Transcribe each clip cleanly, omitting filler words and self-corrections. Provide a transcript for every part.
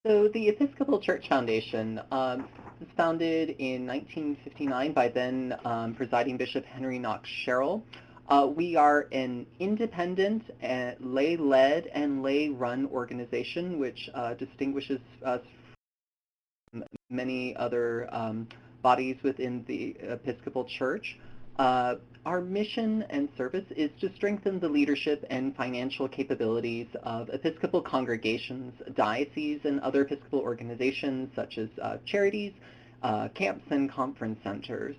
So the Episcopal Church Foundation was founded in 1959 by then presiding Bishop Henry Knox Sherrill. We are an independent, lay-led, and lay-run organization, which distinguishes us from many other bodies within the Episcopal Church. Our mission and service is to strengthen the leadership and financial capabilities of Episcopal congregations, dioceses, and other Episcopal organizations such as charities, camps, and conference centers.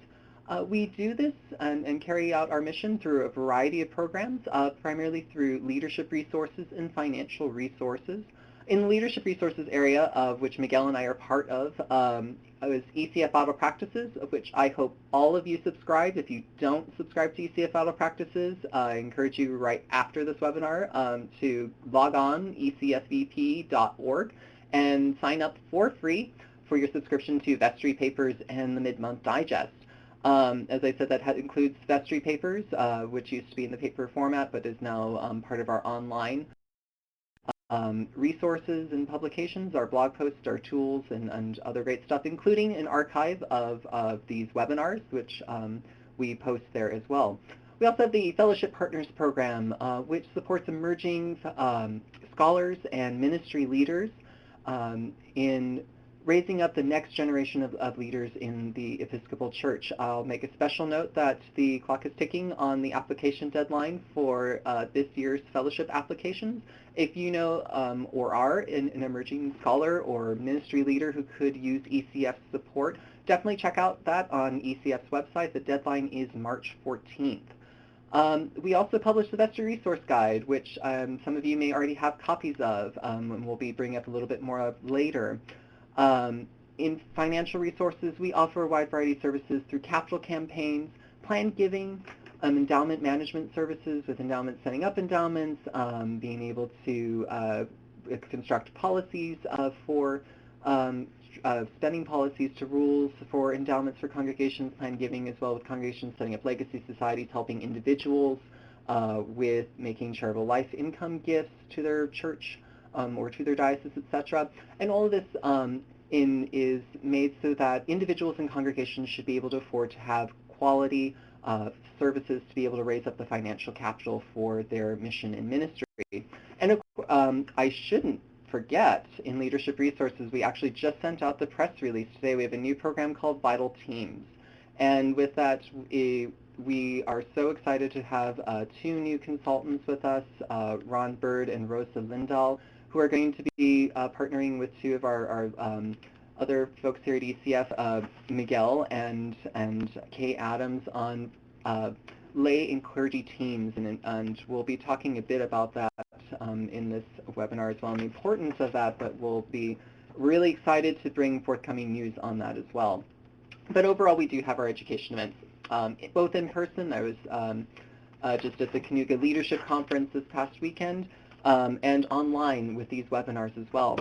We do this and carry out our mission through a variety of programs, primarily through leadership resources and financial resources. In the leadership resources area, of which Miguel and I are part of, is ECF Auto Practices, of which I hope all of you subscribe. If you don't subscribe to ECF Auto Practices, I encourage you right after this webinar to log on, ecfvp.org, and sign up for free for your subscription to Vestry Papers and the Mid-Month Digest. As I said, that includes Vestry Papers, which used to be in the paper format, but is now part of our online resources and publications, our blog posts, our tools, and other great stuff, including an archive of these webinars, which we post there as well. We also have the Fellowship Partners Program, which supports emerging scholars and ministry leaders in raising up the next generation of leaders in the Episcopal Church. I'll make a special note that the clock is ticking on the application deadline for this year's fellowship applications. If you know or are an emerging scholar or ministry leader who could use ECF support, definitely check out that on ECF's website. The deadline is March 14th. We also published the Vestry Resource Guide, which some of you may already have copies of, and we'll be bringing up a little bit more of later. In financial resources, we offer a wide variety of services through capital campaigns, planned giving, endowment management services with endowments, setting up endowments, being able to construct policies for spending policies to rules for endowments for congregations, planned giving as well with congregations, setting up legacy societies, helping individuals with making charitable life income gifts to their church or to their diocese, etc. And all of this is made so that individuals and congregations should be able to afford to have quality services to be able to raise up the financial capital for their mission and ministry. And I shouldn't forget, in Leadership Resources, we actually just sent out the press release today. We have a new program called Vital Teams. And with that, we are so excited to have two new consultants with us, Ron Bird and Rosa Lindahl, who are going to be partnering with two of our other folks here at ECF, Miguel and Kay Adams, on lay and clergy teams, and we'll be talking a bit about that in this webinar as well, and the importance of that, but we'll be really excited to bring forthcoming news on that as well. But overall, we do have our education events, both in person. I was just at the Cayuga Leadership Conference this past weekend, and online with these webinars as well.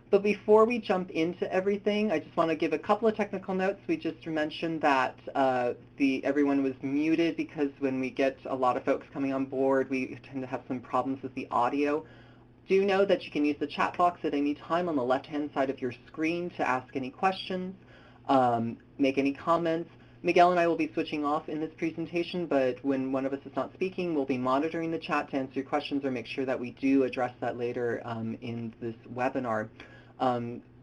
But before we jump into everything, I just want to give a couple of technical notes. We just mentioned that everyone was muted because when we get a lot of folks coming on board, we tend to have some problems with the audio. Do know that you can use the chat box at any time on the left-hand side of your screen to ask any questions, make any comments. Miguel and I will be switching off in this presentation, but when one of us is not speaking, we'll be monitoring the chat to answer your questions or make sure that we do address that later in this webinar.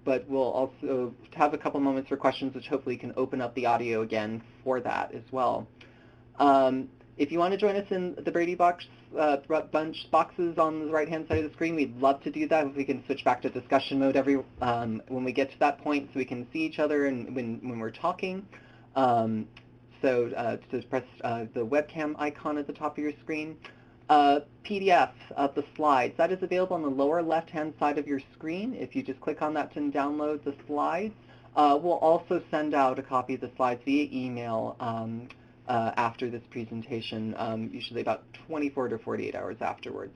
But we'll also have a couple moments for questions, which hopefully can open up the audio again for that as well. If you want to join us in the Brady Bunch boxes on the right-hand side of the screen, we'd love to do that. If we can switch back to discussion mode when we get to that point, so we can see each other and when we're talking. So just press the webcam icon at the top of your screen. PDF of the slides. That is available on the lower left-hand side of your screen. If you just click on that to download the slides, we'll also send out a copy of the slides via email after this presentation, usually about 24 to 48 hours afterwards.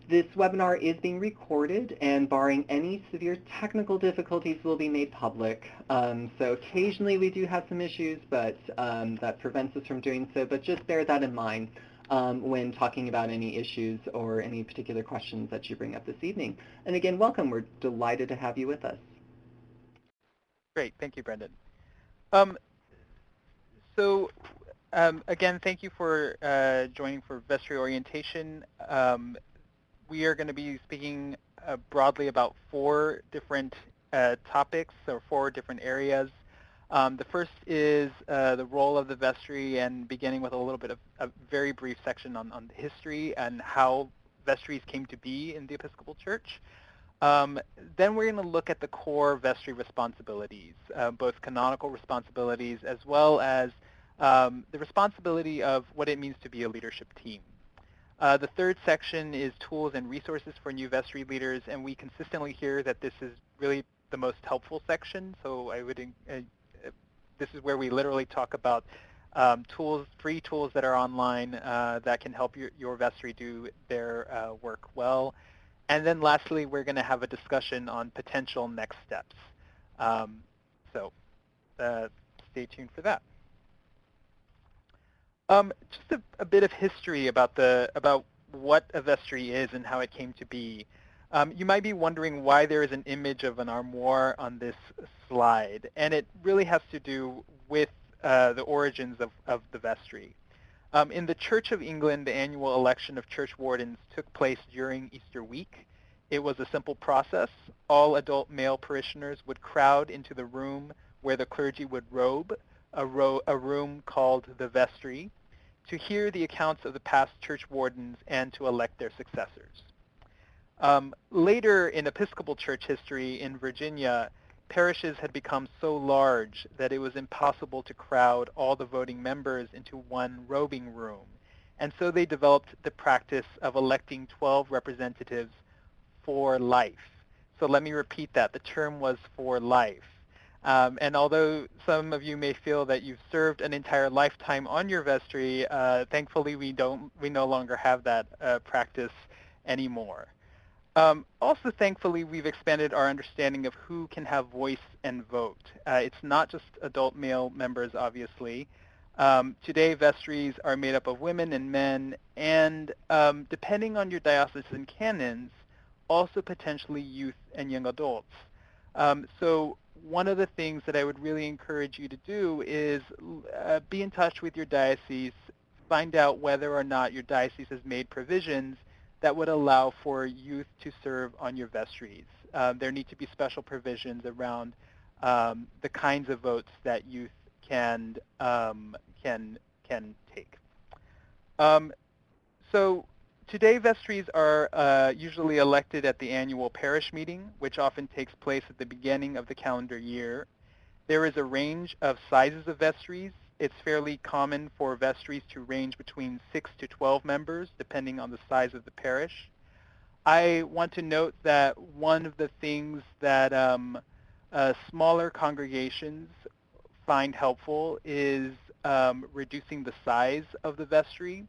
This webinar is being recorded, and barring any severe technical difficulties, will be made public. So occasionally we do have some issues, but that prevents us from doing so, but just bear that in mind. when talking about any issues or any particular questions that you bring up this evening. And again, welcome. We're delighted to have you with us. Great. Thank you, Brendan. Um, so again, thank you for joining for Vestry Orientation. We are going to be speaking broadly about 4 different topics or 4 different areas. The first is the role of the vestry, and beginning with a little bit of a very brief section on the history and how vestries came to be in the Episcopal Church. Then we're going to look at the core vestry responsibilities, both canonical responsibilities as well as the responsibility of what it means to be a leadership team. The third section is tools and resources for new vestry leaders, and we consistently hear that this is really the most helpful section. So this is where we literally talk about tools, free tools that are online that can help your vestry do their work well. And then lastly, we're going to have a discussion on potential next steps. So stay tuned for that. Just a bit of history about what a vestry is and how it came to be. You might be wondering why there is an image of an armoire on this slide, and it really has to do with the origins of the vestry. In the Church of England, the annual election of church wardens took place during Easter week. It was a simple process. All adult male parishioners would crowd into the room where the clergy would robe, a room called the vestry, to hear the accounts of the past church wardens and to elect their successors. Later in Episcopal Church history in Virginia, parishes had become so large that it was impossible to crowd all the voting members into one robing room. And so they developed the practice of electing 12 representatives for life. So let me repeat that. The term was for life. And although some of you may feel that you've served an entire lifetime on your vestry, thankfully we no longer have that practice anymore. Also, thankfully, we've expanded our understanding of who can have voice and vote. It's not just adult male members, obviously. Today, vestries are made up of women and men, and depending on your diocesan canons, also potentially youth and young adults. So one of the things that I would really encourage you to do is be in touch with your diocese, find out whether or not your diocese has made provisions that would allow for youth to serve on your vestries. There need to be special provisions around the kinds of votes that youth can take. So today, vestries are usually elected at the annual parish meeting, which often takes place at the beginning of the calendar year. There is a range of sizes of vestries. It's fairly common for vestries to range between 6 to 12 members, depending on the size of the parish. I want to note that one of the things that smaller congregations find helpful is reducing the size of the vestry.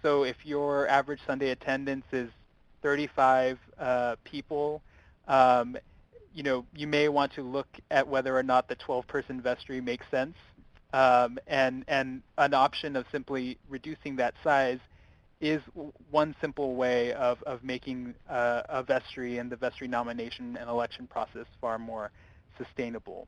So if your average Sunday attendance is 35 people, you may want to look at whether or not the 12-person vestry makes sense. And an option of simply reducing that size is one simple way of making a vestry and the vestry nomination and election process far more sustainable.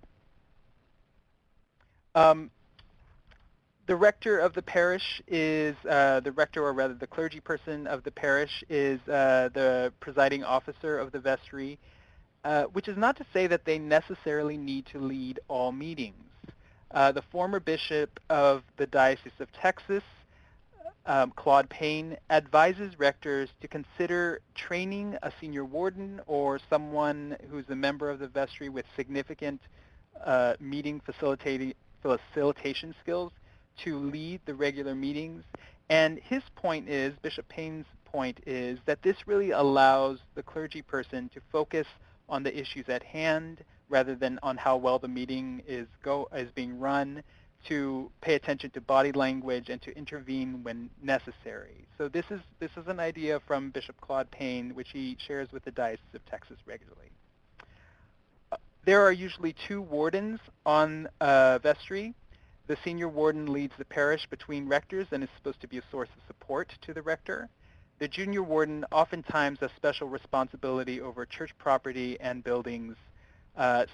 The rector of the parish is the rector, or rather the clergy person of the parish is the presiding officer of the vestry, which is not to say that they necessarily need to lead all meetings. The former bishop of the Diocese of Texas, Claude Payne, advises rectors to consider training a senior warden or someone who's a member of the vestry with significant meeting facilitation skills to lead the regular meetings. And his point is, Bishop Payne's point is, that this really allows the clergy person to focus on the issues at hand rather than on how well the meeting is being run, to pay attention to body language and to intervene when necessary. So this is an idea from Bishop Claude Payne, which he shares with the Diocese of Texas regularly. There are usually 2 wardens on vestry. The senior warden leads the parish between rectors and is supposed to be a source of support to the rector. The junior warden oftentimes has special responsibility over church property and buildings.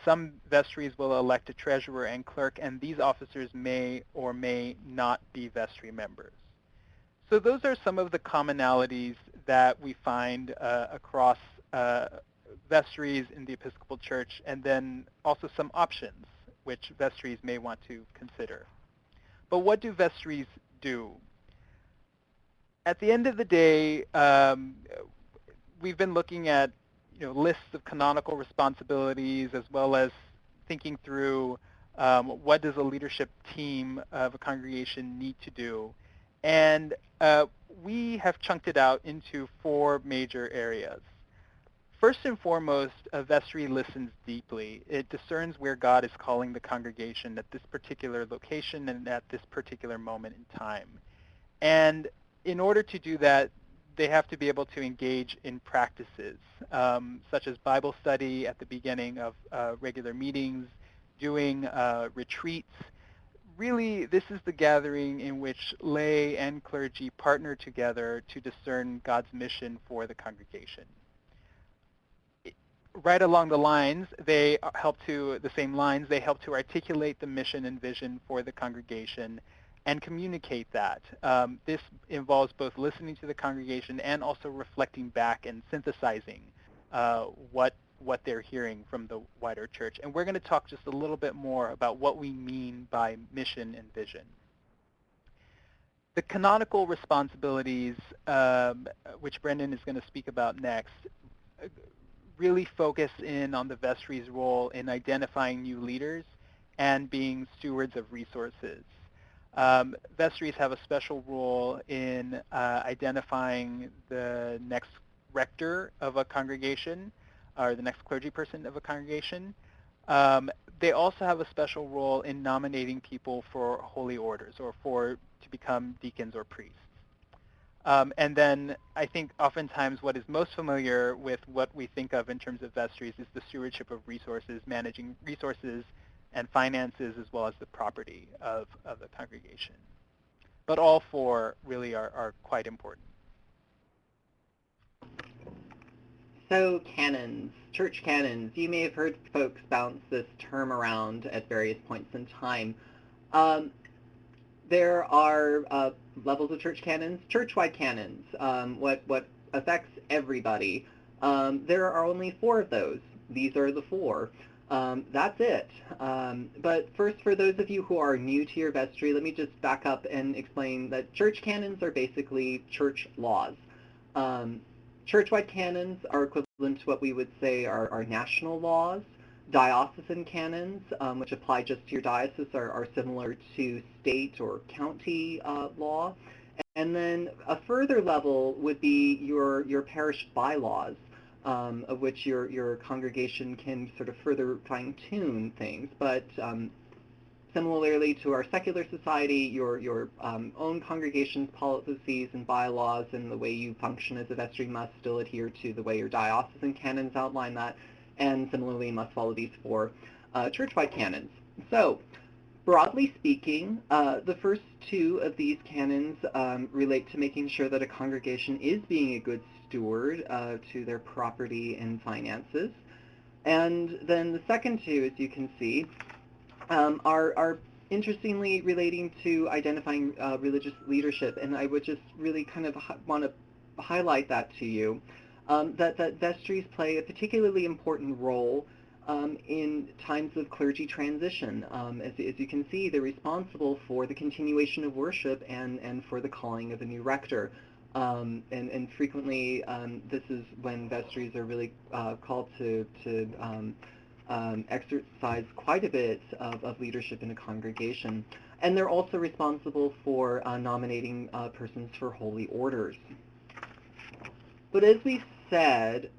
Some vestries will elect a treasurer and clerk, and these officers may or may not be vestry members. So those are some of the commonalities that we find across vestries in the Episcopal Church, and then also some options which vestries may want to consider. But what do vestries do? At the end of the day, we've been looking at lists of canonical responsibilities as well as thinking through what does a leadership team of a congregation need to do. And we have chunked it out into 4 major areas. First and foremost, a vestry listens deeply. It discerns where God is calling the congregation at this particular location and at this particular moment in time. And in order to do that, they have to be able to engage in practices, such as Bible study at the beginning of regular meetings, doing retreats. Really, this is the gathering in which lay and clergy partner together to discern God's mission for the congregation. Right along the lines, they help to articulate the mission and vision for the congregation and communicate that. This involves both listening to the congregation and also reflecting back and synthesizing what they're hearing from the wider church. And we're going to talk just a little bit more about what we mean by mission and vision. The canonical responsibilities, which Brendan is going to speak about next, really focus in on the vestry's role in identifying new leaders and being stewards of resources. Vestries have a special role in identifying the next rector of a congregation or the next clergy person of a congregation. They also have a special role in nominating people for holy orders or to become deacons or priests. And then I think oftentimes what is most familiar with what we think of in terms of vestries is the stewardship of resources, managing resources and finances as well as the property of the congregation. But all 4 really are quite important. So canons, church canons. You may have heard folks bounce this term around at various points in time. There are levels of church canons, church-wide canons, what affects everybody. There are only 4 of those. These are the 4. That's it. But first, for those of you who are new to your vestry, let me just back up and explain that church canons are basically church laws. Church-wide canons are equivalent to what we would say are national laws. Diocesan canons, which apply just to your diocese, are similar to state or county law. And then a further level would be your parish bylaws, of which your congregation can sort of further fine-tune things. But similarly to our secular society, your own congregation's policies and bylaws and the way you function as a vestry must still adhere to the way your diocesan canons outline that, and similarly must follow these 4 church-wide canons. So, broadly speaking, the first 2 of these canons relate to making sure that a congregation is being a good steward to their property and finances. And then the second 2, as you can see, are interestingly relating to identifying religious leadership. And I would just really kind of want to highlight that to you. That vestries play a particularly important role in times of clergy transition. As you can see, they're responsible for the continuation of worship and for the calling of a new rector. And frequently, this is when vestries are really called to exercise quite a bit of leadership in a congregation. And they're also responsible for nominating persons for holy orders. But as we said,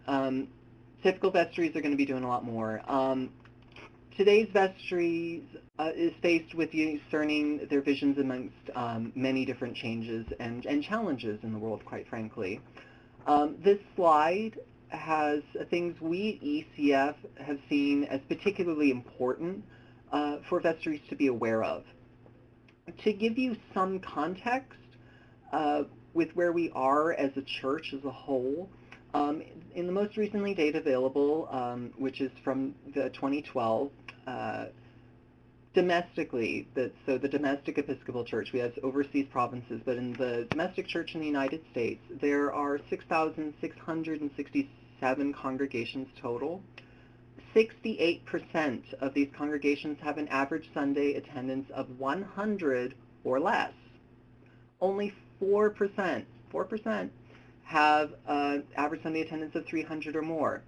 typical vestries are going to be doing a lot more. Today's vestries is faced with discerning their visions amongst many different changes and challenges in the world, quite frankly. This slide has things we at ECF have seen as particularly important for vestries to be aware of. To give you some context uh, with where we are as a church as a whole, um, in the most recently data available, which is from the 2012, domestically, so the domestic Episcopal Church, we have overseas provinces, but in the domestic church in the United States, there are 6,667 congregations total. 68% of these congregations have an average Sunday attendance of 100 or less. Only 4% have an average Sunday attendance of 300 or more.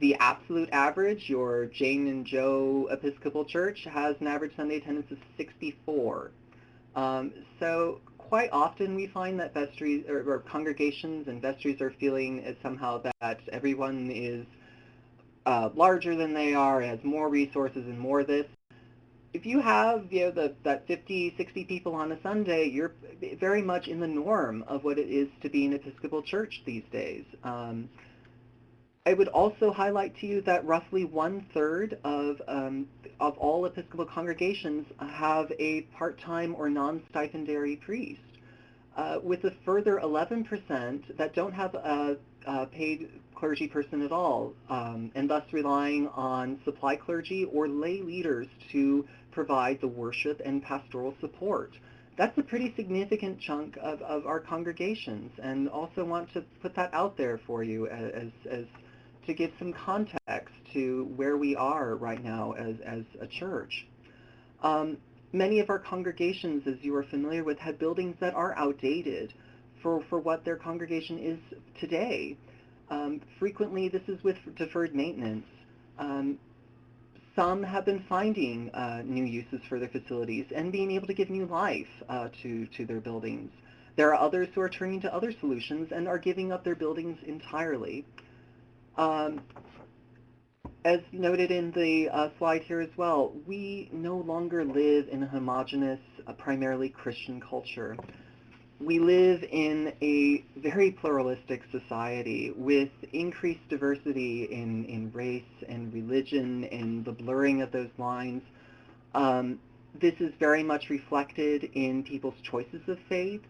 The absolute average, your Jane and Joe Episcopal Church, has an average Sunday attendance of 64. So quite often we find that vestries or congregations and vestries are feeling as somehow that everyone is larger than they are, has more resources and more this. If you have that 50, 60 people on a Sunday, you're very much in the norm of what it is to be an Episcopal church these days. I would also highlight to you that roughly 1/3 of all Episcopal congregations have a part-time or non-stipendary priest, with a further 11% that don't have a paid clergy person at all, and thus relying on supply clergy or lay leaders to provide the worship and pastoral support. That's a pretty significant chunk of our congregations, and also want to put that out there for you as to give some context to where we are right now as a church. Um, Many of our congregations, as you are familiar with, have buildings that are outdated for what their congregation is today. Frequently, this is with deferred maintenance. Um, some have been finding new uses for their facilities and being able to give new life to their buildings. There are others who are turning to other solutions and are giving up their buildings entirely. Um, as noted in the slide here as well, we no longer live in a homogeneous, primarily Christian culture. We live in a very pluralistic society with increased diversity in race and religion and the blurring of those lines. This is very much reflected in people's choices of faith,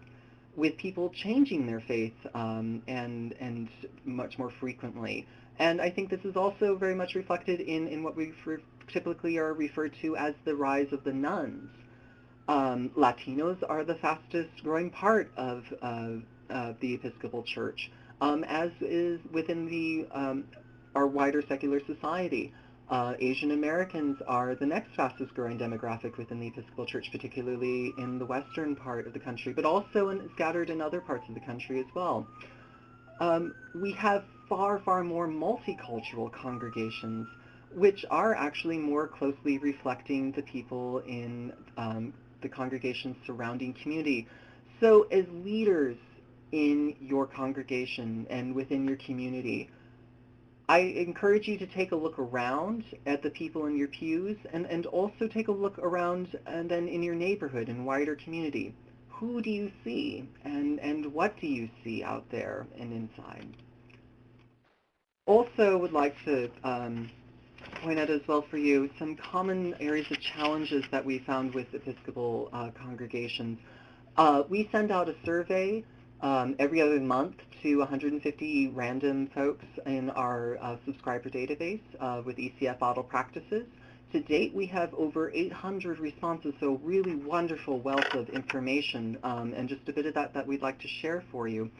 with people changing their faith and much more frequently. And I think this is also very much reflected in what we typically are referred to as the rise of the nuns. Latinos are the fastest growing part of the Episcopal Church, as is within our wider secular society. Asian Americans are the next fastest growing demographic within the Episcopal Church, particularly in the western part of the country, but also scattered in other parts of the country as well. We have far, far more multicultural congregations, which are actually more closely reflecting the people in the congregation's surrounding community. So as leaders in your congregation and within your community, I encourage you to take a look around at the people in your pews and also take a look around and then in your neighborhood and wider community. Who do you see and what do you see out there and inside? Also would like to point out as well for you some common areas of challenges that we found with Episcopal congregations. We send out a survey every other month to 150 random folks in our subscriber database with ECF model practices. To date, we have over 800 responses, so really wonderful wealth of information, and just a bit of that we'd like to share for you.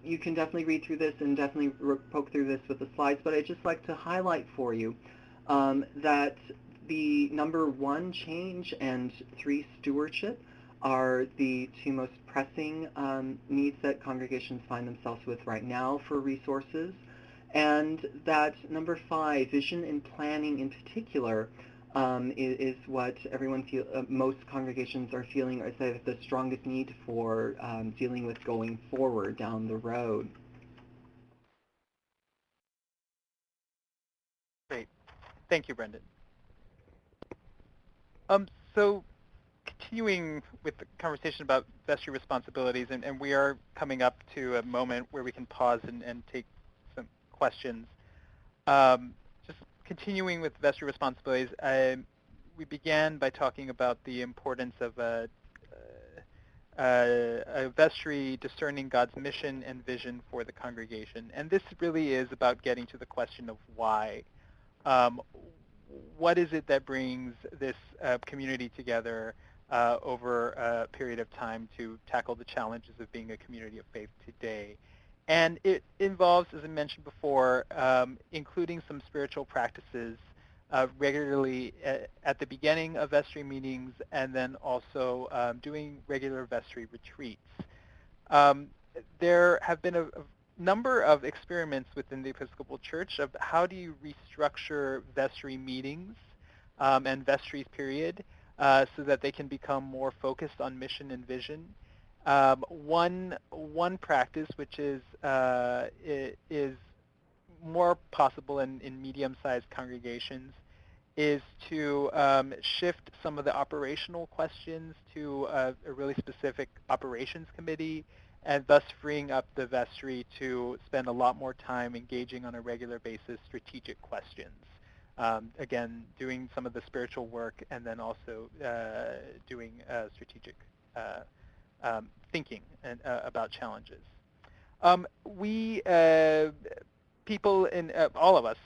You can definitely read through this and definitely poke through this with the slides, but I'd just like to highlight for you that the number 1, change, and 3, stewardship, are the 2 most pressing needs that congregations find themselves with right now for resources. And that number 5, vision and planning in particular, is what most congregations are feeling is the strongest need for dealing with going forward down the road. Great. Thank you, Brendan. So continuing with the conversation about vestry responsibilities, and we are coming up to a moment where we can pause and take some questions. Just continuing with vestry responsibilities, we began by talking about the importance of a vestry discerning God's mission and vision for the congregation. And this really is about getting to the question of why. Um, what is it that brings this community together over a period of time to tackle the challenges of being a community of faith today? And it involves, as I mentioned before, including some spiritual practices regularly at the beginning of vestry meetings, and then also doing regular vestry retreats. Um, there have been a number of experiments within the Episcopal Church of how do you restructure vestry meetings and vestries period so that they can become more focused on mission and vision. One practice, which is more possible in medium-sized congregations, is to shift some of the operational questions to a really specific operations committee, and thus freeing up the vestry to spend a lot more time engaging on a regular basis strategic questions. Again, doing some of the spiritual work and then also doing strategic thinking and, about challenges. We people in all of us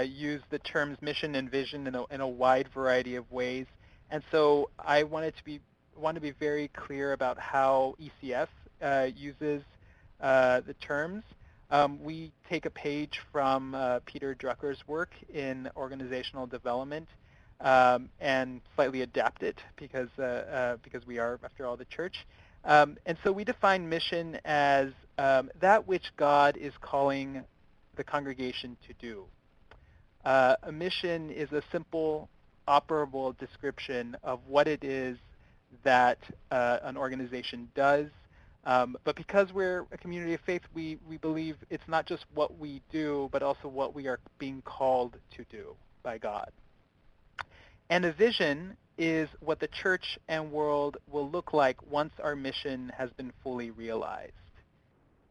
use the terms mission and vision in a wide variety of ways, and so I want to be very clear about how ECF uses the terms. We take a page from Peter Drucker's work in organizational development and slightly adapt it because we are, after all, the church. And so we define mission as that which God is calling the congregation to do. A mission is a simple, operable description of what it is that an organization does. But because we're a community of faith, we believe it's not just what we do, but also what we are being called to do by God. And a vision is what the church and world will look like once our mission has been fully realized.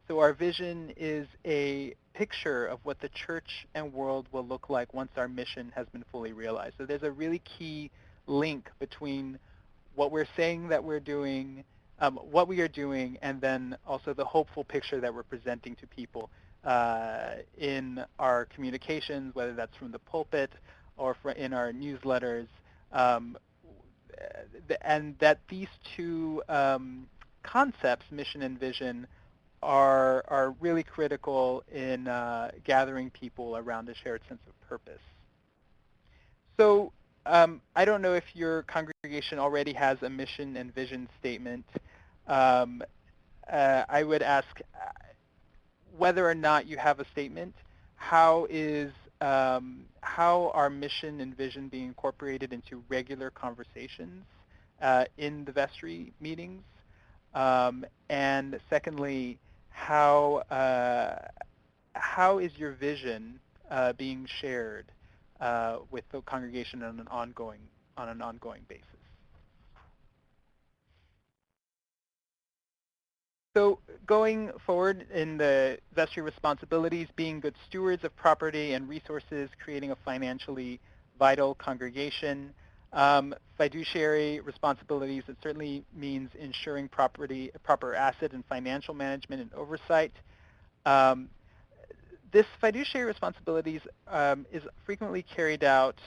So our vision is a picture of what the church and world will look like once our mission has been fully realized. So there's a really key link between what we're saying that we're doing, what we are doing, and then also the hopeful picture that we're presenting to people in our communications, whether that's from the pulpit or in our newsletters, and that these two concepts, mission and vision, are really critical in gathering people around a shared sense of purpose. So I don't know if your congregation already has a mission and vision statement. I would ask whether or not you have a statement, how are mission and vision being incorporated into regular conversations in the vestry meetings? And secondly, how is your vision being shared with the congregation on an ongoing basis? So going forward in the vestry responsibilities, being good stewards of property and resources, creating a financially vital congregation. Fiduciary responsibilities, it certainly means ensuring proper asset and financial management and oversight. This fiduciary responsibilities is frequently carried out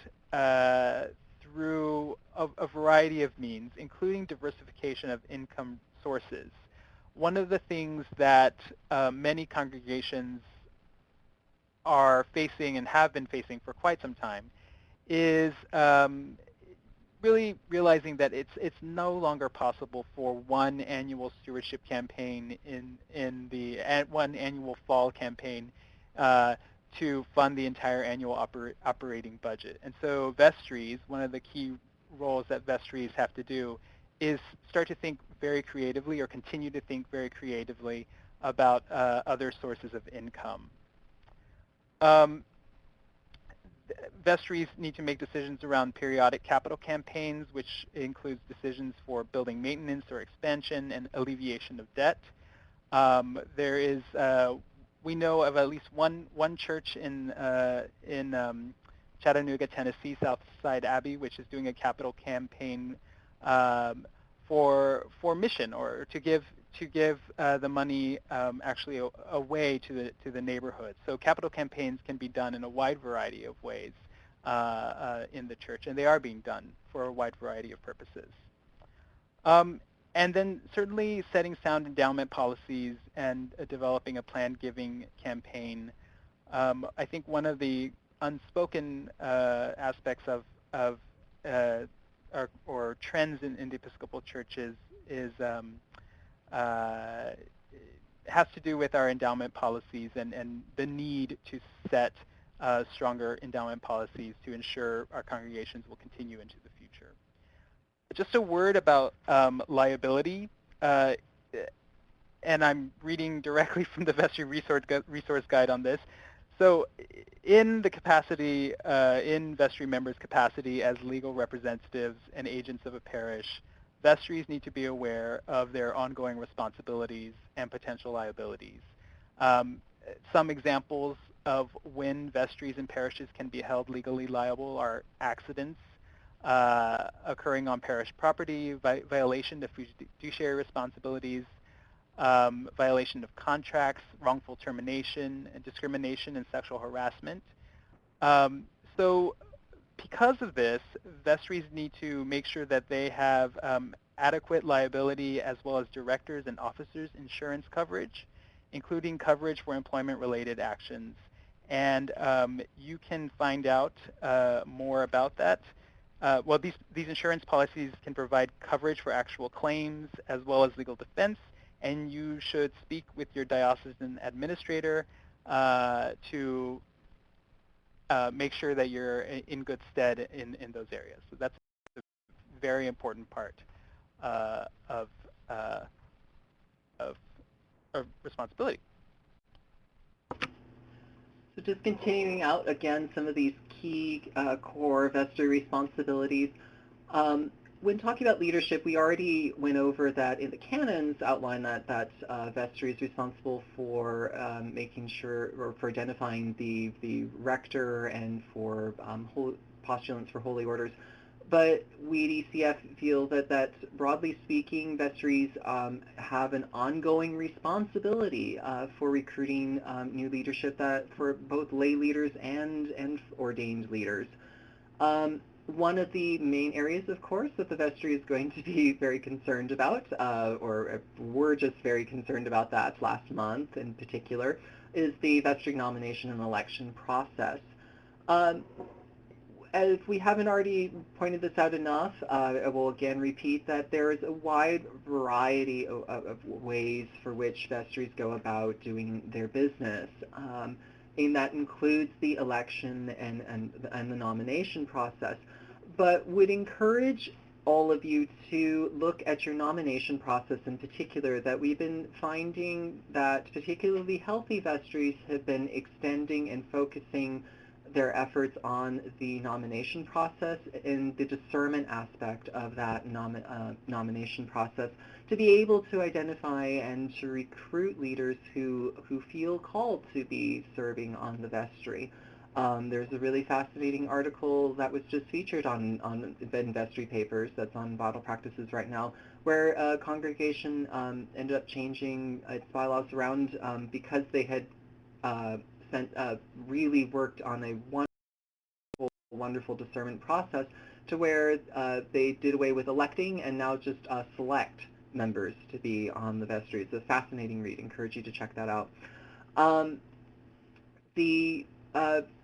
through a variety of means, including diversification of income sources. One of the things that many congregations are facing and have been facing for quite some time is really realizing that it's no longer possible for one annual stewardship campaign one annual fall campaign to fund the entire annual operating budget. And so vestries, one of the key roles that vestries have to do is start to think very creatively or continue to think very creatively about other sources of income. Vestries need to make decisions around periodic capital campaigns, which includes decisions for building maintenance or expansion and alleviation of debt. We know of at least one church in Chattanooga, Tennessee, Southside Abbey, which is doing a capital campaign for mission, or to give the money actually away to the neighborhood. So capital campaigns can be done in a wide variety of ways in the church, and they are being done for a wide variety of purposes. And then certainly setting sound endowment policies and developing a planned giving campaign. I think one of the unspoken aspects of or trends in the Episcopal churches is has to do with our endowment policies and the need to set stronger endowment policies to ensure our congregations will continue into the future. Just a word about liability, and I'm reading directly from the Vestry resource guide on this. So in the capacity, in Vestry members' capacity as legal representatives and agents of a parish, vestries need to be aware of their ongoing responsibilities and potential liabilities. Some examples of when vestries and parishes can be held legally liable are accidents occurring on parish property, violation of fiduciary responsibilities, violation of contracts, wrongful termination, and discrimination and sexual harassment. So because of this, vestries need to make sure that they have adequate liability as well as directors and officers insurance coverage, including coverage for employment-related actions. And you can find out more about that. Well, these insurance policies can provide coverage for actual claims as well as legal defense, and you should speak with your diocesan administrator to make sure that you're in good stead in those areas. So that's a very important part of responsibility. So just continuing out, again, some of these key core vestry responsibilities. When talking about leadership, we already went over that in the canons, outlined that vestry is responsible for making sure, or for identifying the rector and for postulants for holy orders. But we at ECF feel that broadly speaking, vestries have an ongoing responsibility for recruiting new leadership for both lay leaders and ordained leaders. One of the main areas, of course, that the vestry is going to be very concerned about, or we're just very concerned about that last month in particular, is the vestry nomination and election process. As we haven't already pointed this out enough, I will again repeat that there is a wide variety of ways for which vestries go about doing their business. And that includes the election and the nomination process, but would encourage all of you to look at your nomination process in particular, that we've been finding that particularly healthy vestries have been extending and focusing their efforts on the nomination process and the discernment aspect of that nomination process to be able to identify and to recruit leaders who feel called to be serving on the vestry. There's a really fascinating article that was just featured on the vestry papers that's on Vital Practices right now, where a congregation ended up changing its bylaws around because they had really worked on a wonderful discernment process to where they did away with electing and now just select members to be on the vestry. It's a fascinating read. I encourage you to check that out. The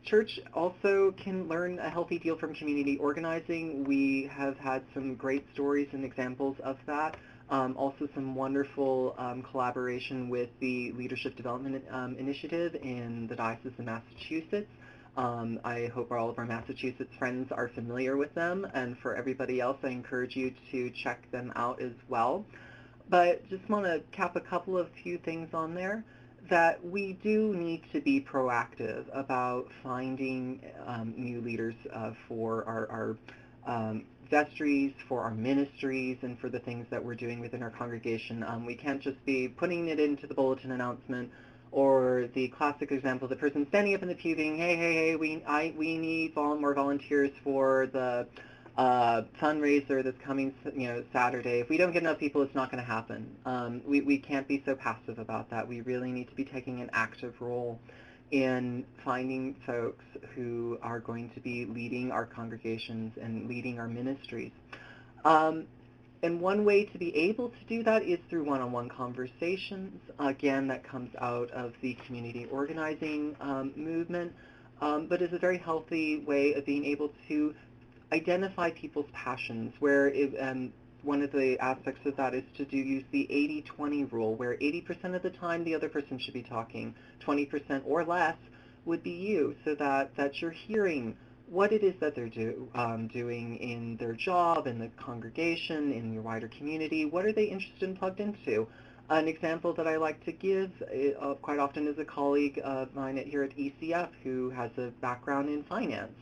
church also can learn a healthy deal from community organizing. We have had some great stories and examples of that. Also some wonderful collaboration with the Leadership Development Initiative in the Diocese of Massachusetts. I hope all of our Massachusetts friends are familiar with them, and for everybody else, I encourage you to check them out as well. But just want to cap a couple of few things on there, that we do need to be proactive about finding new leaders for our vestries, for our ministries, and for the things that we're doing within our congregation. We can't just be putting it into the bulletin announcement Or the classic example, the person standing up in the pew being, hey, we need more volunteers for the fundraiser that's coming, Saturday. If we don't get enough people, it's not going to happen. We can't be so passive about that. We really need to be taking an active role in finding folks who are going to be leading our congregations and leading our ministries. And one way to be able to do that is through one-on-one conversations. Again, that comes out of the community organizing movement, but is a very healthy way of being able to identify people's passions, where one of the aspects of that is to use the 80-20 rule, where 80% of the time the other person should be talking, 20% or less would be you, so that you're hearing what it is that they're doing in their job, in the congregation, in your wider community. What are they interested and plugged into? An example that I like to give quite often is a colleague of mine here at ECF who has a background in finance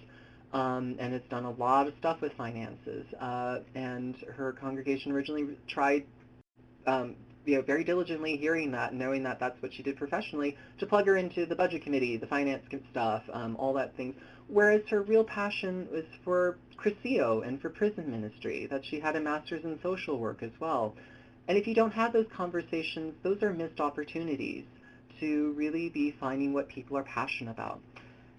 and has done a lot of stuff with finances. And her congregation originally tried very diligently hearing that, knowing that that's what she did professionally, to plug her into the budget committee, the finance stuff, all that things. Whereas her real passion was for Crescio and for prison ministry, that she had a master's in social work as well. And if you don't have those conversations, those are missed opportunities to really be finding what people are passionate about.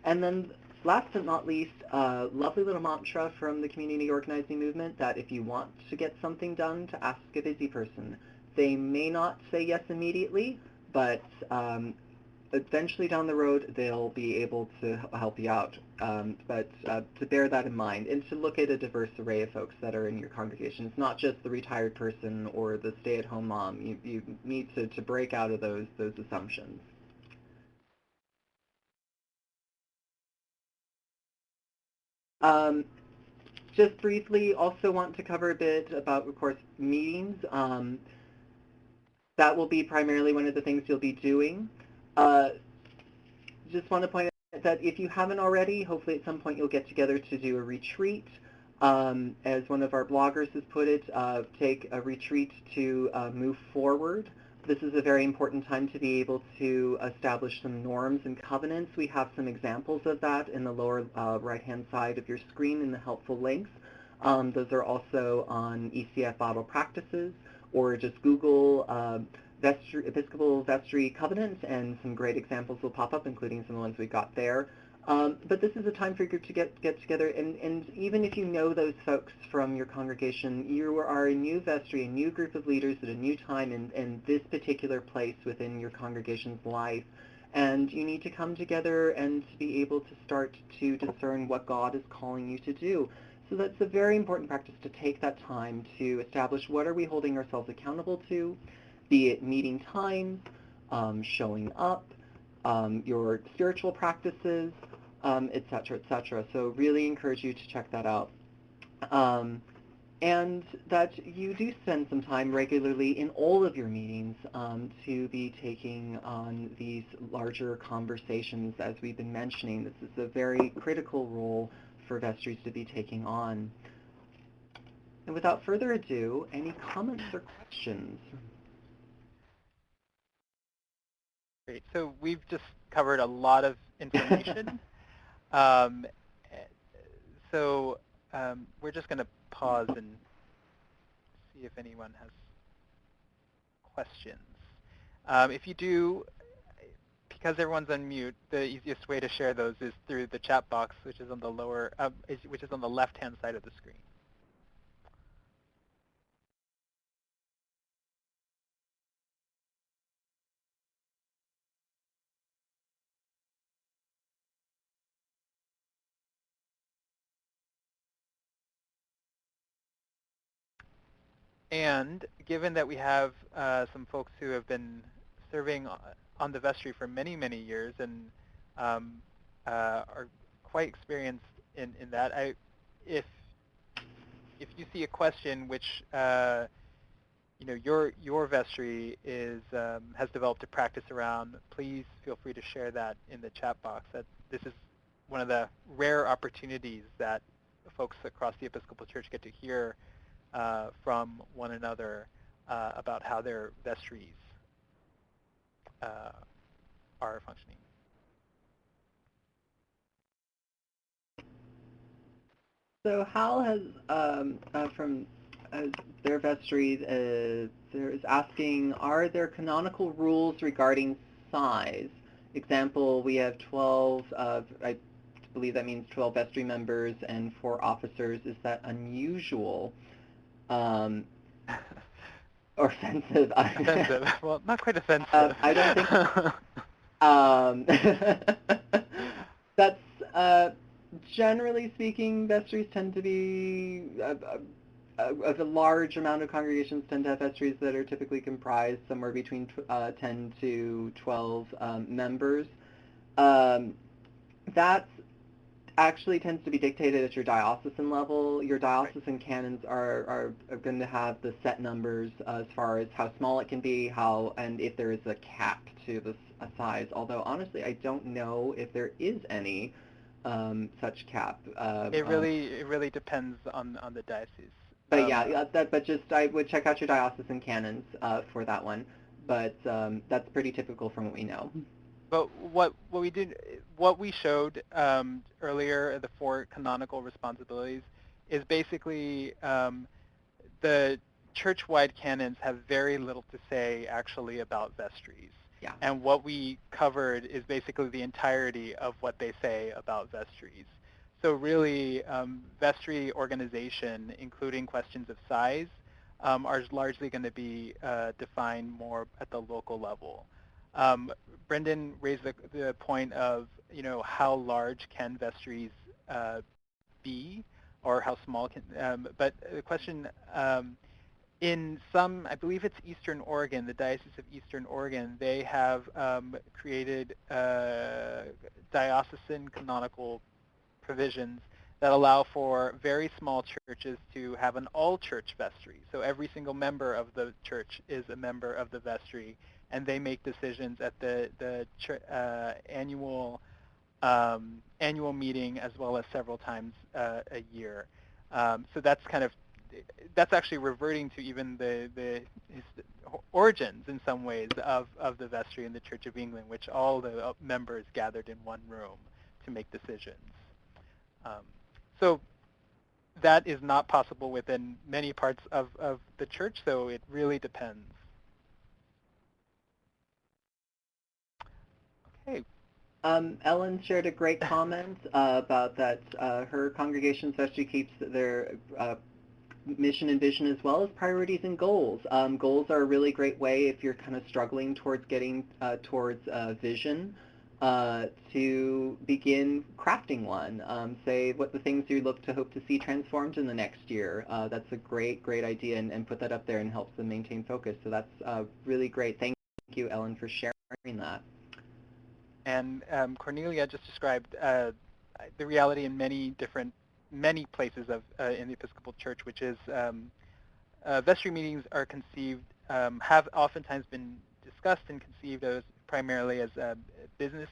And then last but not least, a lovely little mantra from the community organizing movement that if you want to get something done, to ask a busy person. They may not say yes immediately, but eventually down the road they'll be able to help you out. But to bear that in mind and to look at a diverse array of folks that are in your congregation. It's not just the retired person or the stay-at-home mom. You need to break out of those assumptions. Just briefly, also want to cover a bit about, of course, meetings. That will be primarily one of the things you'll be doing. Just want to point out that if you haven't already, hopefully at some point you'll get together to do a retreat. As one of our bloggers has put it, take a retreat to move forward. This is a very important time to be able to establish some norms and covenants. We have some examples of that in the lower right-hand side of your screen in the helpful links. Those are also on ECF Bible Practices, or just Google Episcopal Vestry Covenants, and some great examples will pop up, including some of the ones we got there. But this is a time for your group to get together, and even if you know those folks from your congregation, you are a new vestry, a new group of leaders at a new time in this particular place within your congregation's life. And you need to come together and to be able to start to discern what God is calling you to do. So that's a very important practice, to take that time to establish what are we holding ourselves accountable to, be it meeting times, showing up, your spiritual practices, et cetera, et cetera. So really encourage you to check that out. And that you do spend some time regularly in all of your meetings to be taking on these larger conversations, as we've been mentioning. This is a very critical role for vestries to be taking on. And without further ado, any comments or questions? Great. So we've just covered a lot of information. um, so we're just going to pause and see if anyone has questions. If you do, because everyone's on mute, the easiest way to share those is through the chat box, which is on the which is on the left-hand side of the screen. And given that we have some folks who have been serving on the vestry for many, many years and are quite experienced in that, if you see a question which your vestry has developed a practice around, please feel free to share that in the chat box. This is one of the rare opportunities that folks across the Episcopal Church get to hear from one another about how their vestries are functioning. So Hal has, from their vestry, there is asking, are there canonical rules regarding size? Example, we have 12, I believe that means 12 vestry members and 4 officers. Is that unusual? Or offensive? Offensive. Well, not quite offensive. I don't think. That's generally speaking, vestries tend to be a large amount of congregations tend to have vestries that are typically comprised somewhere between 10 to 12 members. That actually tends to be dictated at your diocesan level. Your diocesan canons are going to have the set numbers as far as how small it can be, and if there is a cap to the size. Although honestly, I don't know if there is any such cap. It really depends on the diocese. But yeah, but just I would check out your diocesan canons for that one. But that's pretty typical from what we know. But what we showed earlier, the 4 canonical responsibilities, is basically the church-wide canons have very little to say actually about vestries. Yeah. And what we covered is basically the entirety of what they say about vestries. So really, vestry organization, including questions of size, are largely going to be defined more at the local level. Brendan raised the point of, how large can vestries be, or how small can, but the question, in some, I believe it's Eastern Oregon, the Diocese of Eastern Oregon, they have created diocesan canonical provisions that allow for very small churches to have an all-church vestry. So every single member of the church is a member of the vestry, and they make decisions at the annual meeting as well as several times a year. So that's actually reverting to even the origins in some ways of the vestry in the Church of England, which all the members gathered in one room to make decisions. So that is not possible within many parts of the church, so it really depends. Okay. Ellen shared a great comment about that her congregation's vestry keeps their mission and vision as well as priorities and goals. Goals are a really great way if you're kind of struggling towards getting towards vision to begin crafting one. Say what the things you hope to see transformed in the next year. That's a great idea, and put that up there and helps them maintain focus. So that's really great. Thank you, Ellen, for sharing that. And Cornelia just described the reality in many places in the Episcopal Church, which is vestry meetings are conceived, have oftentimes been discussed and conceived as primarily as business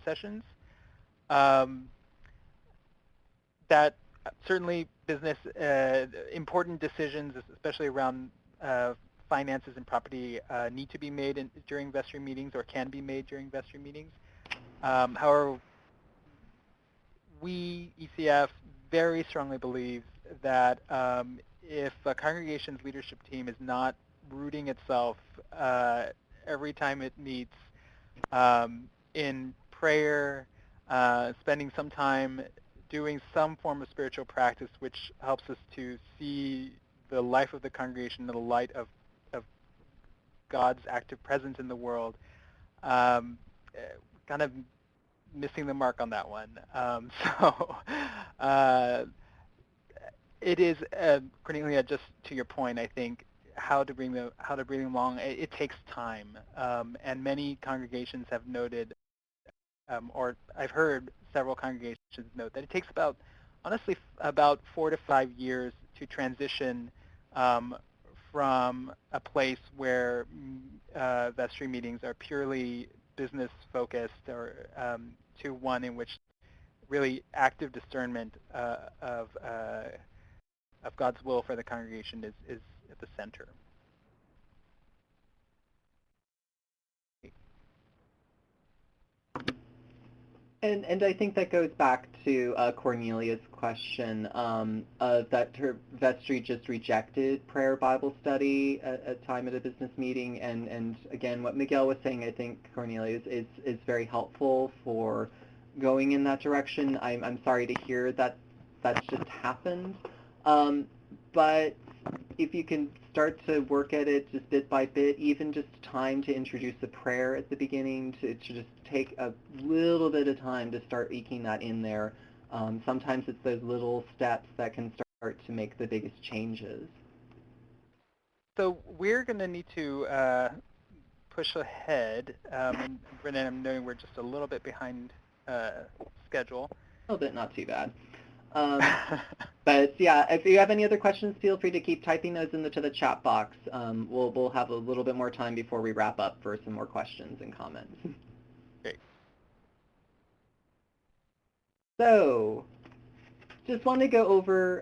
sessions. That certainly business, important decisions, especially around finances and property, need to be made during vestry meetings, or can be made during vestry meetings. However, we, ECF, very strongly believe that if a congregation's leadership team is not rooting itself every time it meets in prayer, spending some time doing some form of spiritual practice, which helps us to see the life of the congregation in the light of God's active presence in the world, kind of missing the mark on that one. It is, Cornelia, just to your point, I think how to bring them along, it takes time. And many congregations have noted, or I've heard several congregations note that it takes honestly, about 4 to 5 years to transition from a place where vestry meetings are purely business focused, or to one in which really active discernment of God's will for the congregation is at the center. And I think that goes back to Cornelia's question of that her vestry just rejected prayer Bible study at a time at a business meeting, and again, what Miguel was saying, I think Cornelia is very helpful for going in that direction. I'm sorry to hear that that's just happened, um, but if you can start to work at it just bit by bit, even just time to introduce a prayer at the beginning, to just take a little bit of time to start eking that in there. Sometimes it's those little steps that can start to make the biggest changes. So we're going to need to push ahead. And Brennan, I'm knowing we're just a little bit behind schedule. A little bit, not too bad. But yeah, if you have any other questions, feel free to keep typing those into the chat box. We'll have a little bit more time before we wrap up for some more questions and comments. Great. So, just want to go over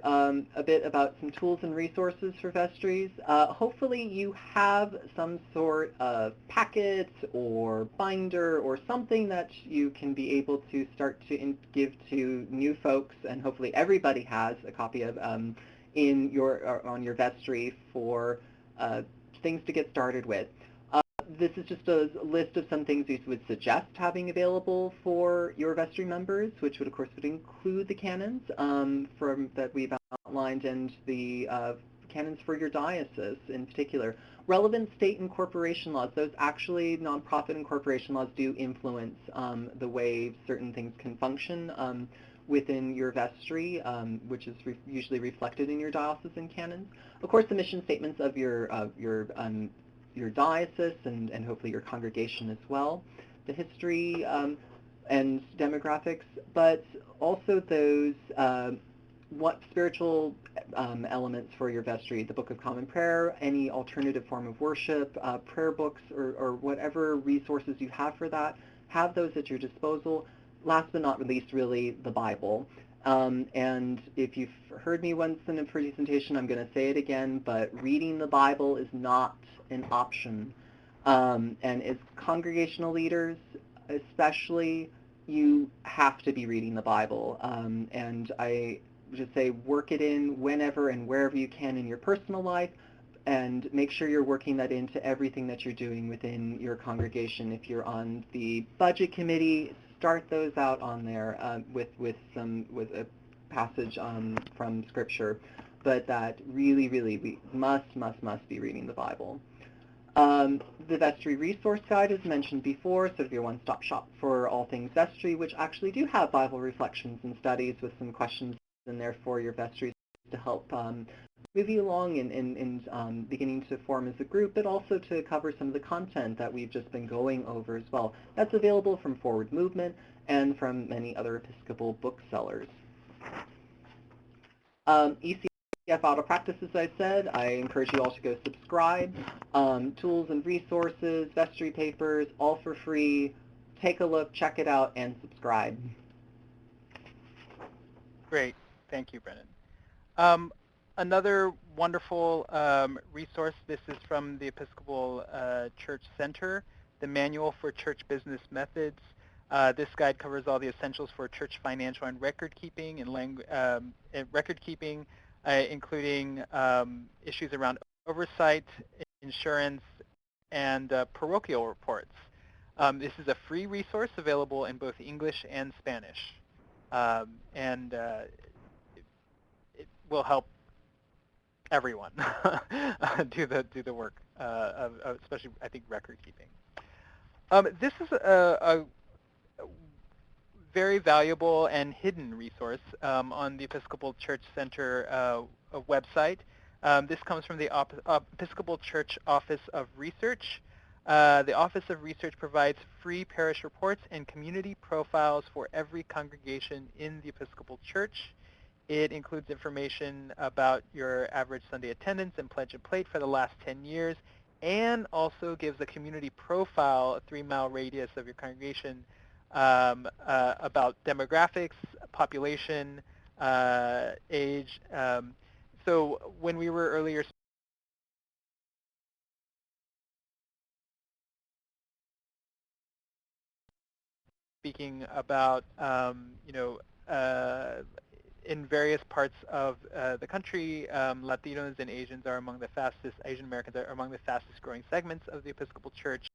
a bit about some tools and resources for vestries. Hopefully you have some sort of packet or binder or something that you can be able to start to give to new folks, and hopefully everybody has a copy of in your on your vestry for things to get started with. This is just a list of some things we would suggest having available for your vestry members, which would of course would include the canons that we've outlined and the canons for your diocese in particular. Relevant state and corporation laws, those actually nonprofit and corporation laws do influence the way certain things can function within your vestry, which is usually reflected in your diocesan canons. Of course, the mission statements of your diocese and hopefully your congregation as well, the history and demographics, but also those what spiritual elements for your vestry, the Book of Common Prayer, any alternative form of worship, prayer books, or whatever resources you have for that, have those at your disposal. Last but not least, really, the Bible. And if you've heard me once in a presentation, I'm going to say it again, but reading the Bible is not an option. And as congregational leaders, especially, you have to be reading the Bible. And I just say work it in whenever and wherever you can in your personal life, and make sure you're working that into everything that you're doing within your congregation. If you're on the budget committee, start those out on there with a passage from Scripture, but that really, really we must be reading the Bible. The Vestry Resource Guide is mentioned before, sort of your one-stop shop for all things vestry, which actually do have Bible reflections and studies with some questions in there for your vestries to help move you along in beginning to form as a group, but also to cover some of the content that we've just been going over as well. That's available from Forward Movement and from many other Episcopal booksellers. ECF Auto Practice, as I said, I encourage you all to go subscribe. Tools and resources, vestry papers, all for free. Take a look, check it out, and subscribe. Great. Thank you, Brennan. Another wonderful resource, this is from the Episcopal Church Center, the Manual for Church Business Methods. This guide covers all the essentials for church financial and record keeping, including issues around oversight, insurance, and parochial reports. This is a free resource available in both English and Spanish, and it will help everyone do the work of especially, I think, record keeping. This is a very valuable and hidden resource on the Episcopal Church Center website. This comes from the Episcopal Church Office of Research. The Office of Research provides free parish reports and community profiles for every congregation in the Episcopal Church. It includes information about your average Sunday attendance and pledge and plate for the last 10 years, and also gives a community profile, a 3-mile radius of your congregation, about demographics, population, age. So when we were earlier speaking about, in various parts of the country, Latinos and Asians are among the fastest, Asian Americans are among the fastest growing segments of the Episcopal Church.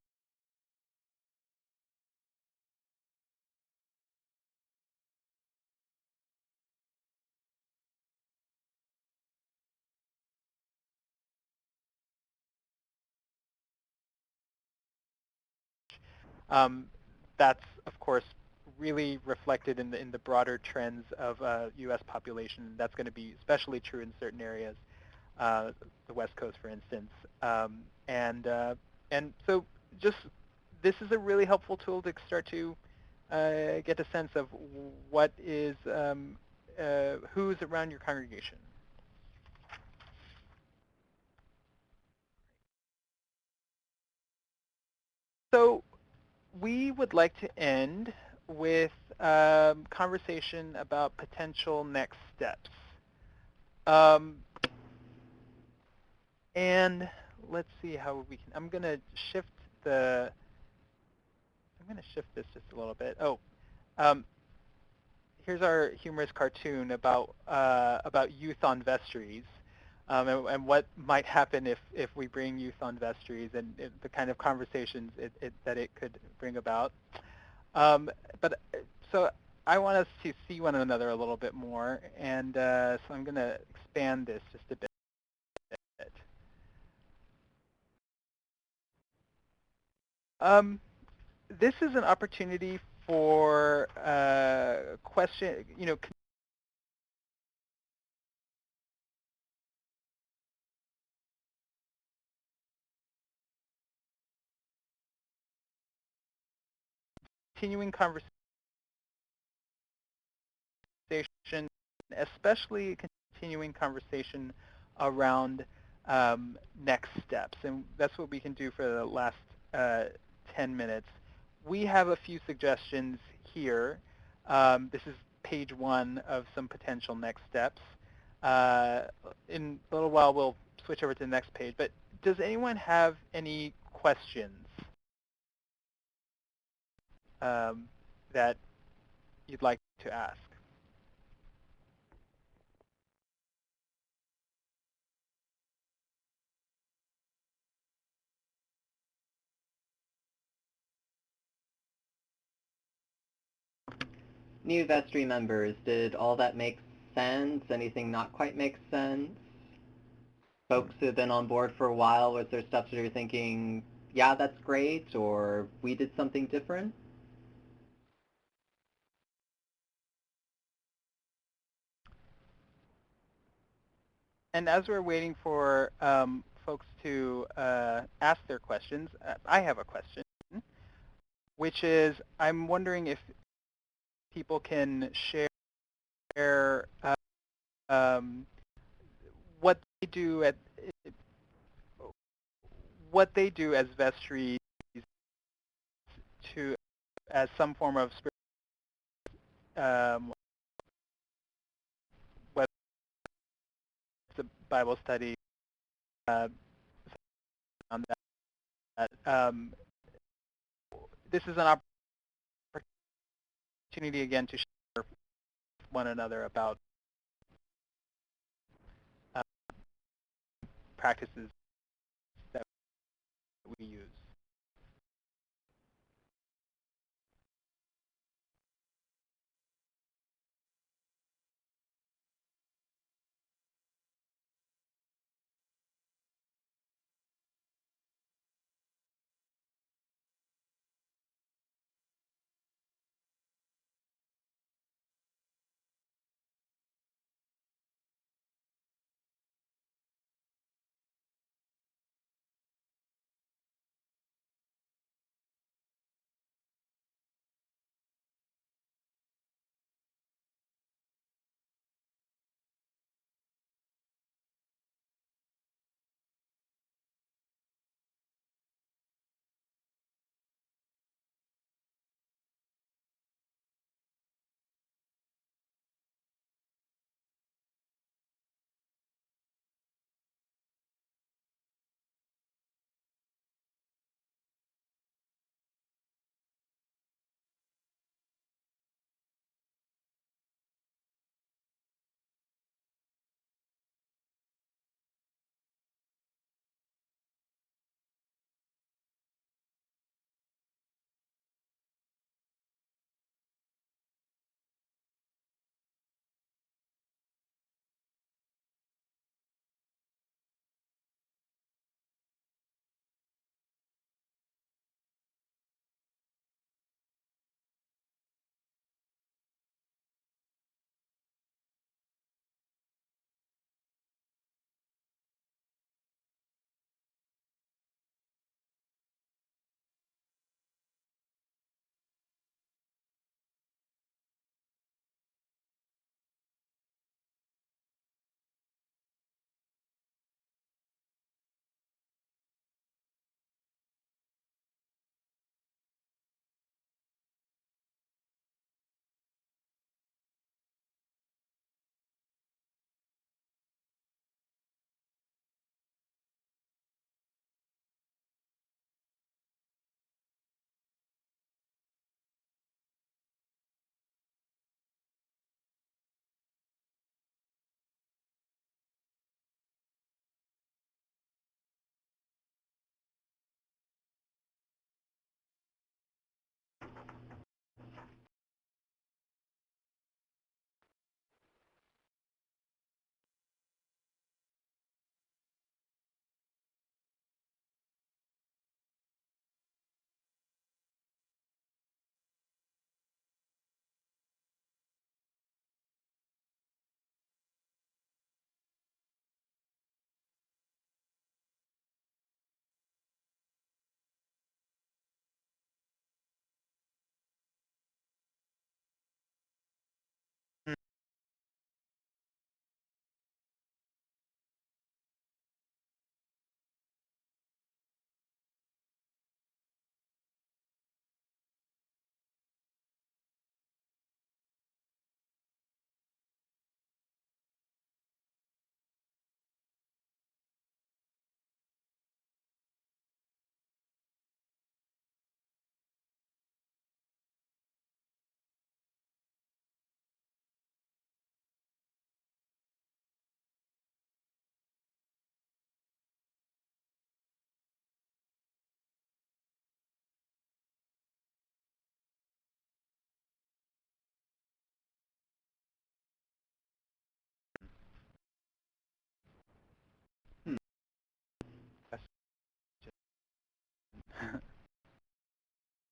That's, of course, really reflected in the broader trends of U.S. population. That's going to be especially true in certain areas, the West Coast, for instance. And so just this is a really helpful tool to start to get a sense of what is who's around your congregation. So we would like to end with conversation about potential next steps. And let's see how we can. I'm gonna shift this just a little bit. Oh, um, here's our humorous cartoon about youth on vestries, and what might happen if we bring youth on vestries, and the kind of conversations that it could bring about. But so I want us to see one another a little bit more, and so I'm going to expand this just a bit. This is an opportunity for question, continuing conversation, especially continuing conversation around next steps. And that's what we can do for the last 10 minutes. We have a few suggestions here. This is page 1 of some potential next steps. In a little while, we'll switch over to the next page. But does anyone have any questions that you'd like to ask? New vestry members, did all that make sense? Anything not quite make sense? Folks who've been on board for a while, was there stuff that you're thinking, yeah, that's great, or we did something different? And as we're waiting for folks to ask their questions, I have a question, which is I'm wondering if people can share um, what they do at what they do as vestries to as some form of whether it's a Bible study uh, on that. This is an opportunity again to share with one another about practices that we use.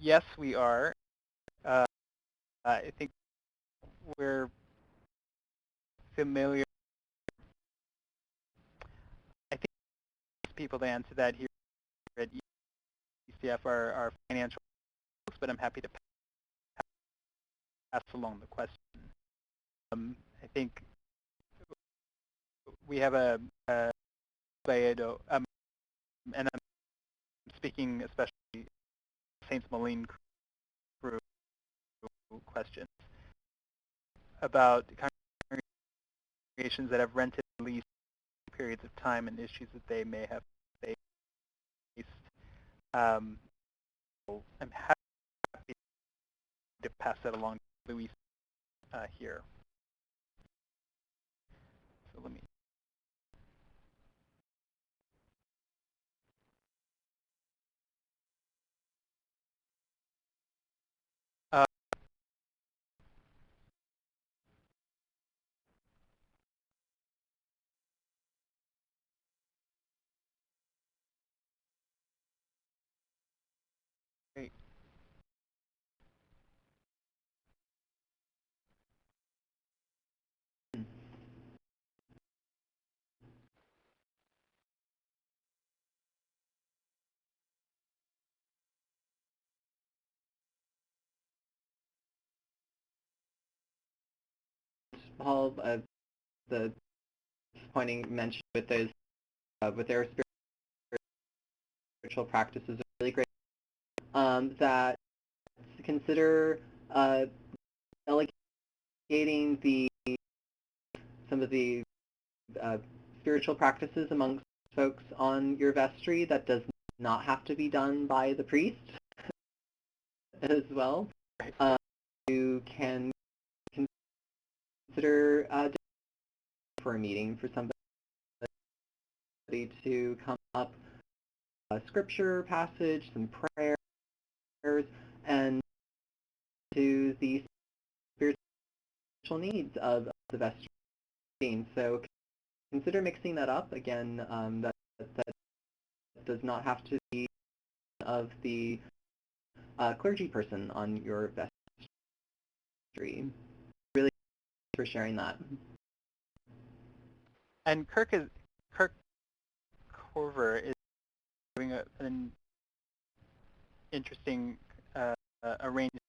Yes, we are. Uh, I think we're familiar. I think people to answer that here at ECF are financial folks, but I'm happy to pass along the question. I think we have a and I'm speaking especially Saint Moline crew questions about congregations that have rented at least periods of time and issues that they may have faced. Um, so I'm happy to pass that along to Luis here. So let me. Uh, great. Paul, the pointing mentioned with those with their spiritual practices are really great. That consider delegating some of the spiritual practices amongst folks on your vestry. That does not have to be done by the priest as well. You can consider for a meeting for somebody to come up a scripture passage, some prayers, and to the spiritual needs of the vestry. So consider mixing that up. Again, that does not have to be of the clergy person on your vestry. Really for sharing that. And Kirk Corver is doing an interesting arrangement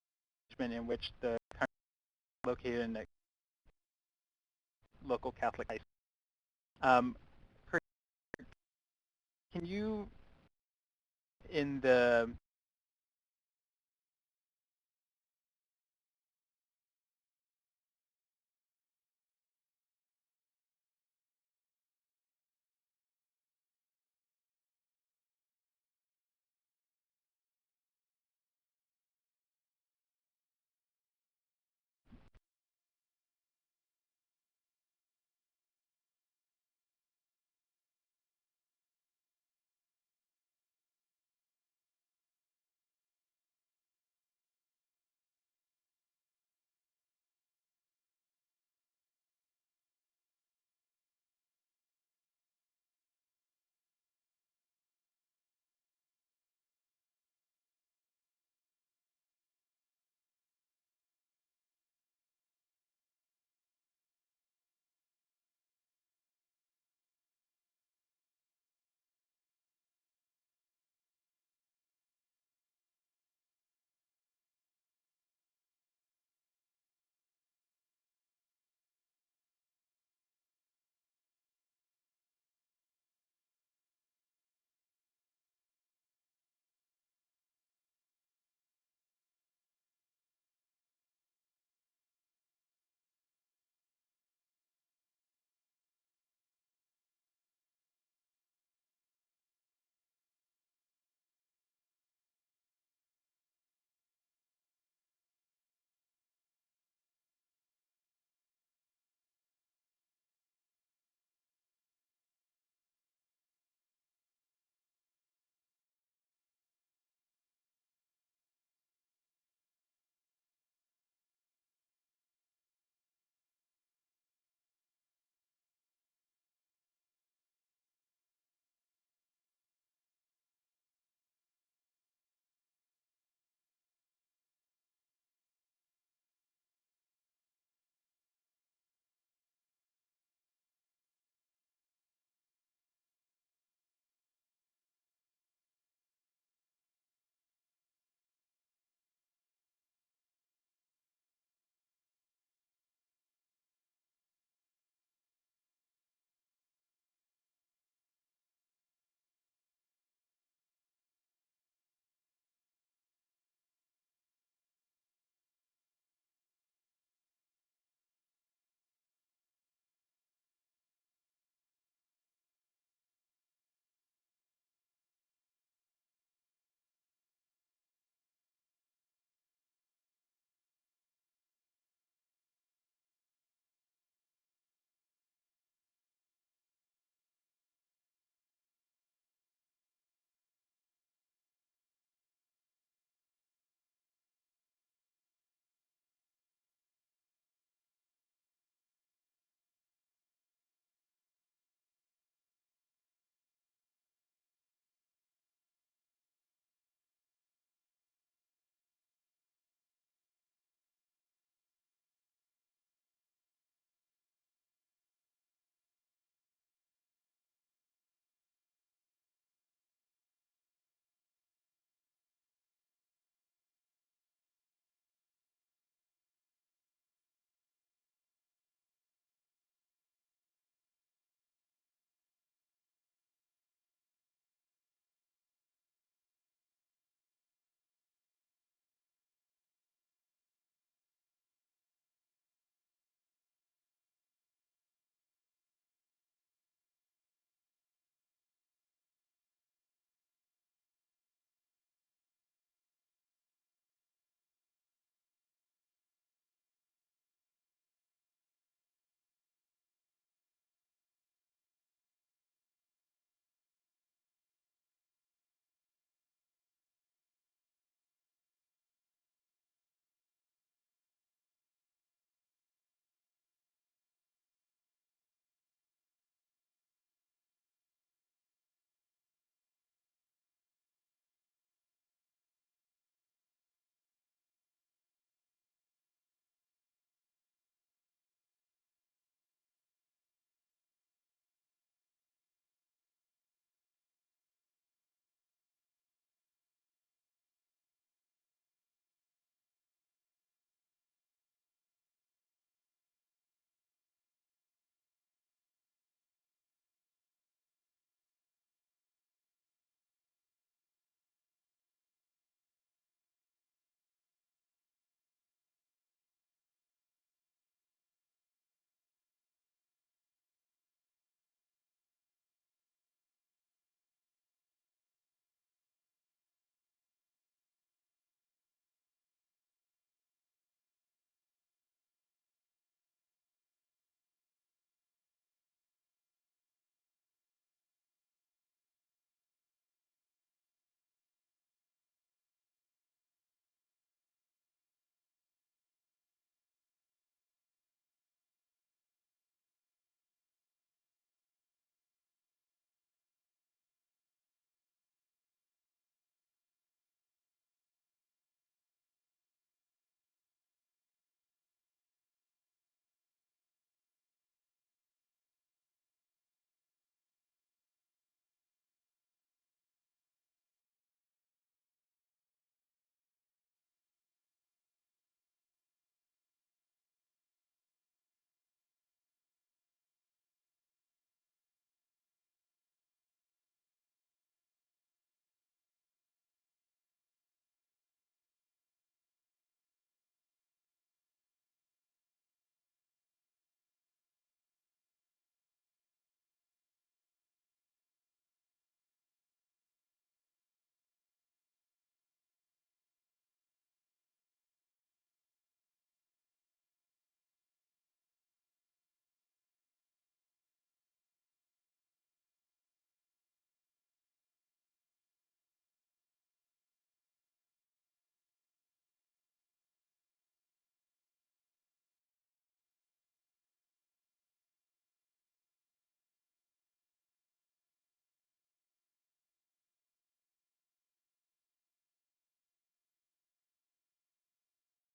in which the located in a local Catholic high school. Kirk, can you in the